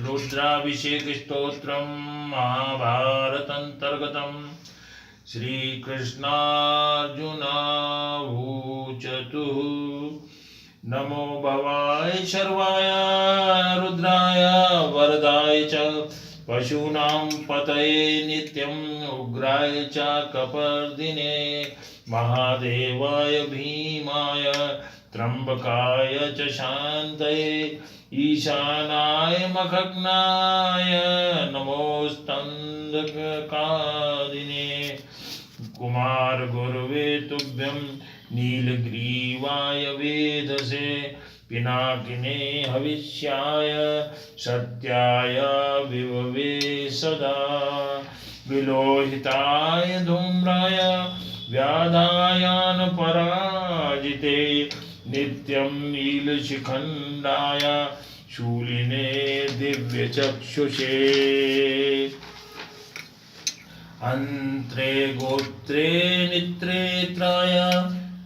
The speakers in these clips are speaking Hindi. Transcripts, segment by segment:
रुद्राभिषेक स्तोत्रम महाभारतंतर्गतम श्रीकृष्णार्जुनावूचतु नमो भवाय शर्वाय रुद्राय वरदाय च पशूनां पतये नित्यं उग्राय च कपर्दिने महादेवाय भीमाय त्र्यंबकाय च शान्तये ईशानाय मखग्नाय नमोस्तंदकादिने कुमार गुरुवे तुभ्यं नीलग्रीवाय वेदसे पिनाकिने हविष्याय सत्याय विभवे सदा विलोहिताय धूम्राय व्याधायान पराजिते नित्यं नीलशिखण्डाय शूलिने दिव्यचक्षुषे अन्त्रे गोत्रे नित्रेत्राय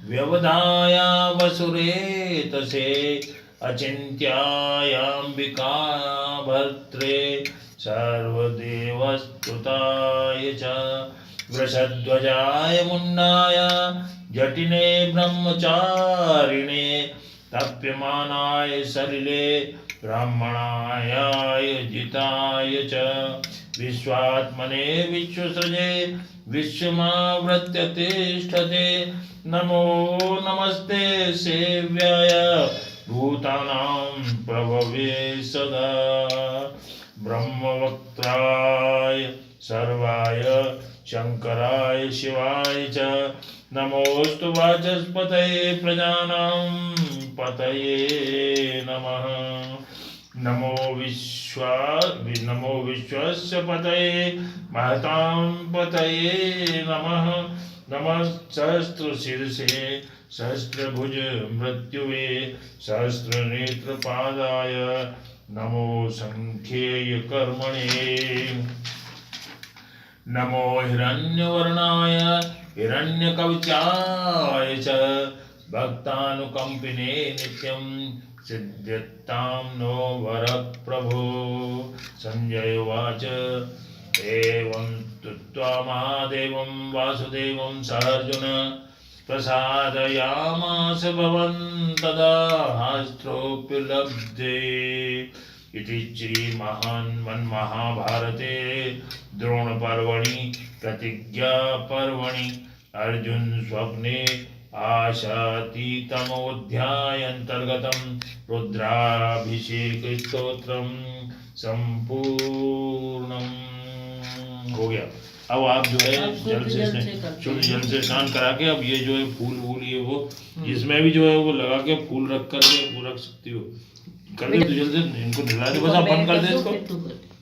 व्यवधाय वसुरेतसे अचिन्त्यायाम्बिका भर्त्रे सर्वदेवस्तुताय च वृषध्वजाय मुन्नाय जटिने ब्रह्मचारिणे तप्यमानाय सलिले ब्राह्मणाय जिताय च विश्वात्मने विश्वसृजे विश्वमावृत्य तिष्ठते नमो नमस्ते सेव्याय भूतानां प्रभवे सदा ब्रह्मवक्त्राय सर्वाय शंकराय शिवाय च नमोस्तु वाचस्पतये प्रजानां पतये नमः नमो विश्वस्य पतये महतां पतये नमः नमः सहस्रशीर्षे सहस्रभुज मृत्युवे सहस्रनेत्रपादाय नमो संख्येय कर्मणे नमो हिरण्यवर्णाय हिरण्यकवचाय च भक्तानुकंपिने नित्यं सिद्ध्यतां नो वरप्रभो संजय उवाच एवं स्तुत्वा महादेवं वासुदेवं सार्जुन प्रसादयामास भवन् तदा हास्त्रोऽप्युलब्धे इति श्रीमहाभारते द्रोणपर्वणि प्रतिज्ञापर्वणि अर्जुन स्वप्ने आशातीतमोऽध्यायान्तर्गतं रुद्राभिषेक स्तोत्रम संपूर्णम हो गया। अब आप जो है जल से शुद्ध जल से स्नान करा के अब ये जो है फूल वूल ये वो जिसमें भी जो है वो लगा के फूल रख कर के वो रख सकती हो कर दे तो जल्दी इनको नहला दे बस आप बंद कर दे इसको।